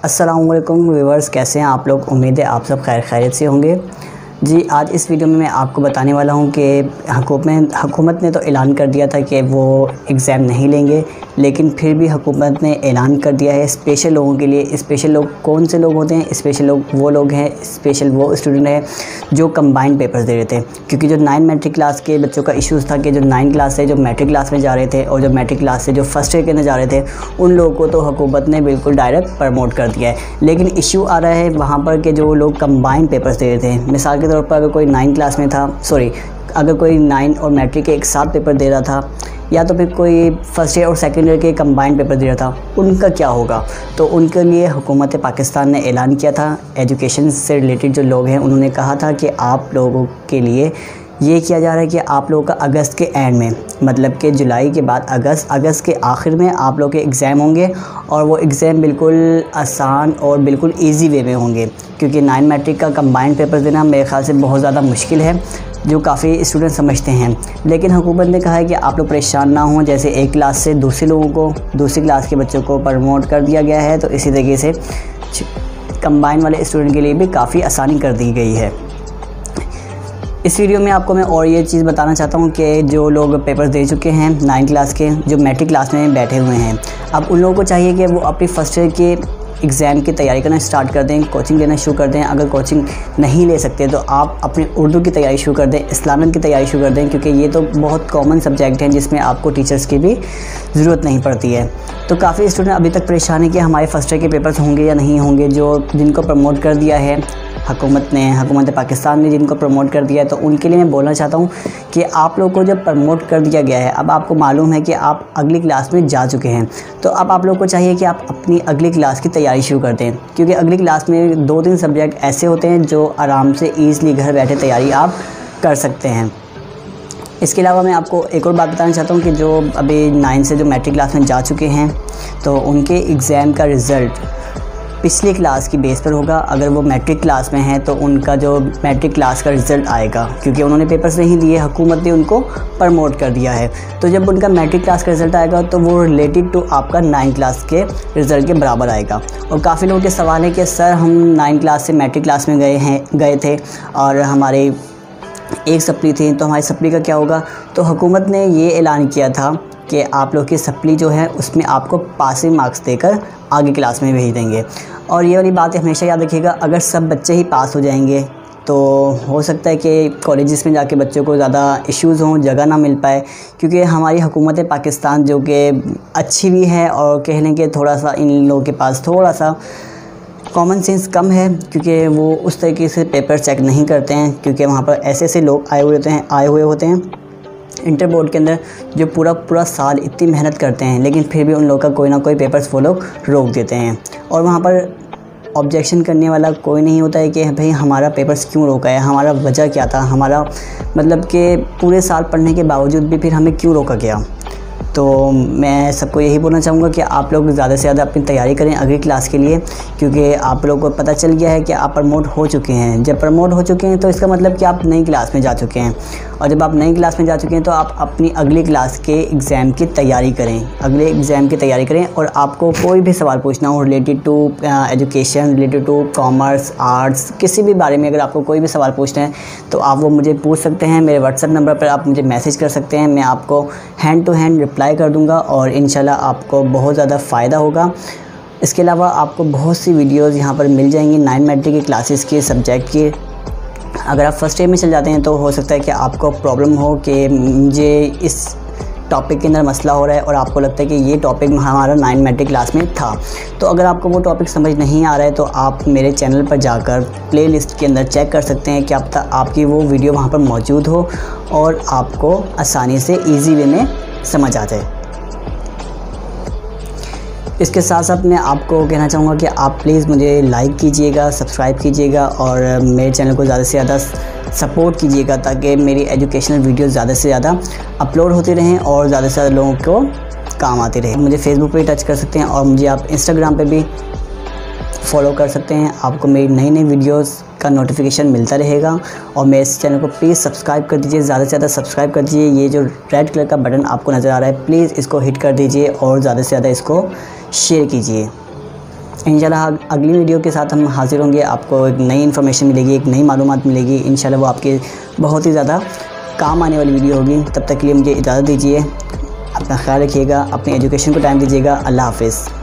अस्सलाम वालेकुम व्यूअर्स, कैसे हैं आप लोग। उम्मीद है आप सब खैरियत से होंगे। जी, आज इस वीडियो में मैं आपको बताने वाला हूं कि हुकूमत ने तो ऐलान कर दिया था कि वो एग्ज़ाम नहीं लेंगे, लेकिन फिर भी हुकूमत ने ऐलान कर दिया है स्पेशल लोगों के लिए। स्पेशल लोग कौन से लोग होते हैं? स्पेशल लोग वो लोग हैं, स्पेशल वो स्टूडेंट हैं जो कंबाइंड पेपर्स दे रहे थे। क्योंकि जो 9 मैट्रिक क्लास के बच्चों का इश्यूज़ था कि जो 9 क्लास से जो मैट्रिक क्लास में जा रहे थे और जो मैट्रिक क्लास से जो फर्स्ट ईयर के अंदर जा रहे थे, उन लोगों को तो हुकूमत ने बिल्कुल डायरेक्ट प्रमोट कर दिया है। लेकिन इशू आ रहा है वहाँ पर कि जो लोग कंबाइंड पेपर्स दे रहे थे, मिसाल के तौर पर अगर कोई 9 क्लास में था, अगर कोई 9 और मैट्रिक के एक साथ पेपर दे रहा था, या तो फिर कोई फर्स्ट ईयर और सेकेंड ईयर के कंबाइंड पेपर दे रहा था, उनका क्या होगा? तो उनके लिए हुकूमत पाकिस्तान ने ऐलान किया था। एजुकेशन से रिलेटेड जो लोग हैं उन्होंने कहा था कि आप लोगों के लिए ये किया जा रहा है कि आप लोगों का अगस्त के एंड में, मतलब कि जुलाई के बाद अगस्त के आखिर में आप लोगों के एग्ज़ाम होंगे, और वो एग्ज़ाम बिल्कुल आसान और बिल्कुल इजी वे में होंगे। क्योंकि 9 मैट्रिक का कंबाइंड पेपर देना मेरे ख़्याल से बहुत ज़्यादा मुश्किल है, जो काफ़ी स्टूडेंट समझते हैं। लेकिन हुकूमत ने कहा है कि आप लोग परेशान ना हों। जैसे एक क्लास से दूसरी क्लास के बच्चों को प्रमोट कर दिया गया है, तो इसी तरीके से कंबाइंड वाले स्टूडेंट के लिए भी काफ़ी आसानी कर दी गई है। इस वीडियो में आपको मैं और ये चीज़ बताना चाहता हूँ कि जो लोग पेपर्स दे चुके हैं 9 क्लास के, जो मैट्रिक क्लास में बैठे हुए हैं, अब उन लोगों को चाहिए कि वो अपनी फर्स्ट ईयर के एग्ज़ाम की तैयारी करना स्टार्ट कर दें, कोचिंग लेना शुरू कर दें। अगर कोचिंग नहीं ले सकते तो आप अपनी उर्दू की तैयारी शुरू कर दें, इस्लामिक की तैयारी शुरू कर दें, क्योंकि ये तो बहुत कॉमन सब्जेक्ट हैं जिसमें आपको टीचर्स की भी ज़रूरत नहीं पड़ती है। तो काफ़ी स्टूडेंट अभी तक परेशान है कि हमारे फर्स्ट ईयर के पेपर्स होंगे या नहीं होंगे। जिनको प्रमोट कर दिया है हुकूमत पाकिस्तान ने जिनको प्रमोट कर दिया है, तो उनके लिए मैं बोलना चाहता हूँ कि आप लोगों को जब प्रमोट कर दिया गया है, अब आपको मालूम है कि आप अगली क्लास में जा चुके हैं, तो अब आप लोगों को चाहिए कि आप अपनी अगली क्लास की तैयारी शुरू कर दें। क्योंकि अगली क्लास में 2-3 सब्जेक्ट ऐसे होते हैं जो आराम से ईज़िली घर बैठे तैयारी आप कर सकते हैं। इसके अलावा मैं आपको एक और बात बताना चाहता हूँ कि जो अभी 9 से जो मैट्रिक क्लास में जा चुके हैं, तो उनके एग्ज़ाम का रिज़ल्ट पिछली क्लास की बेस पर होगा। अगर वो मैट्रिक क्लास में है तो उनका जो मैट्रिक क्लास का रिज़ल्ट आएगा, क्योंकि उन्होंने पेपर्स नहीं दिए, हुकूमत ने उनको प्रमोट कर दिया है। तो जब उनका मैट्रिक क्लास का रिज़ल्ट आएगा तो वो रिलेटेड टू आपका 9 क्लास के रिज़ल्ट के बराबर आएगा। और काफ़ी लोगों के सवाल है कि सर हम 9 क्लास से मैट्रिक क्लास में गए थे और हमारे एक सप्ली थी, तो हमारी सप्ली का क्या होगा? तो हुकूमत ने ये ऐलान किया था कि आप लोग की सप्ली जो है उसमें आपको पासिंग मार्क्स देकर आगे क्लास में भेज देंगे। और ये वाली बात हमेशा याद रखिएगा, अगर सब बच्चे ही पास हो जाएंगे तो हो सकता है कि कॉलेजेस में जाके बच्चों को ज़्यादा इश्यूज़ हों, जगह ना मिल पाए। क्योंकि हमारी हुकूमत पाकिस्तान जो कि अच्छी भी है, और कह लें कि थोड़ा सा इन लोगों के पास थोड़ा सा कॉमन सेंस कम है, क्योंकि वो उस तरीके से पेपर चेक नहीं करते हैं। क्योंकि वहाँ पर ऐसे लोग आए हुए होते हैं इंटर बोर्ड के अंदर, जो पूरा साल इतनी मेहनत करते हैं, लेकिन फिर भी उन लोगों का कोई ना कोई पेपर्स वो लोग रोक देते हैं। और वहाँ पर ऑब्जेक्शन करने वाला कोई नहीं होता है कि भाई हमारा पेपर्स क्यों रोका है, हमारा वजह क्या था, हमारा मतलब कि पूरे साल पढ़ने के बावजूद भी फिर हमें क्यों रोका गया। तो मैं सबको यही बोलना चाहूँगा कि आप लोग ज़्यादा से ज़्यादा अपनी तैयारी करें अगली क्लास के लिए, क्योंकि आप लोगों को पता चल गया है कि आप प्रमोट हो चुके हैं। जब प्रमोट हो चुके हैं तो इसका मतलब कि आप नई क्लास में जा चुके हैं, और जब आप नई क्लास में जा चुके हैं तो आप अपनी अगली क्लास के एग्ज़ाम की तैयारी करें। और आपको कोई भी सवाल पूछना हो related to education, related to commerce, arts, किसी भी बारे में अगर आपको कोई भी सवाल पूछना है तो आप वो मुझे पूछ सकते हैं। मेरे व्हाट्सएप नंबर पर आप मुझे मैसेज कर सकते हैं, मैं आपको हैंड टू हैंड रिप्लाई कर दूंगा, और इंशाल्लाह आपको बहुत ज़्यादा फ़ायदा होगा। इसके अलावा आपको बहुत सी वीडियोज़ यहाँ पर मिल जाएंगी 9 मैट्रिक की क्लासेस के सब्जेक्ट की। अगर आप फर्स्ट ईयर में चल जाते हैं तो हो सकता है कि आपको प्रॉब्लम हो कि मुझे इस टॉपिक के अंदर मसला हो रहा है, और आपको लगता है कि ये टॉपिक हमारा 9 मैट्रिक क्लास में था। तो अगर आपको वो टॉपिक समझ नहीं आ रहा है तो आप मेरे चैनल पर जाकर प्लेलिस्ट के अंदर चेक कर सकते हैं कि अब तक आपकी वो वीडियो वहाँ पर मौजूद हो और आपको आसानी से ईजी वे में समझ आ जाए। इसके साथ साथ मैं आपको कहना चाहूँगा कि आप प्लीज़ मुझे लाइक कीजिएगा, सब्सक्राइब कीजिएगा, और मेरे चैनल को ज़्यादा से ज़्यादा सपोर्ट कीजिएगा, ताकि मेरी एजुकेशनल वीडियो ज़्यादा से ज़्यादा अपलोड होती रहें और ज़्यादा से ज़्यादा लोगों को काम आती रहे। मुझे फेसबुक पे टच कर सकते हैं, और मुझे आप इंस्टाग्राम पे भी फॉलो कर सकते हैं। आपको मेरी नई वीडियोस का नोटिफिकेशन मिलता रहेगा, और मेरे इस चैनल को प्लीज़ सब्सक्राइब कर दीजिए, ज़्यादा से ज़्यादा सब्सक्राइब कर दीजिए। ये जो रेड कलर का बटन आपको नज़र आ रहा है, प्लीज़ इसको हिट कर दीजिए और ज़्यादा से ज़्यादा इसको शेयर कीजिए। इंशाल्लाह अगली वीडियो के साथ हम हाज़िर होंगे। आपको एक नई इन्फॉर्मेशन मिलेगी, एक नई मालूमात मिलेगी। इंशाल्लाह वो आपके बहुत ही ज़्यादा काम आने वाली वीडियो होगी। तब तक के लिए मुझे इजाज़त दीजिए। अपना ख्याल रखिएगा, अपनी एजुकेशन को टाइम दीजिएगा। अल्लाह हाफ़िज़।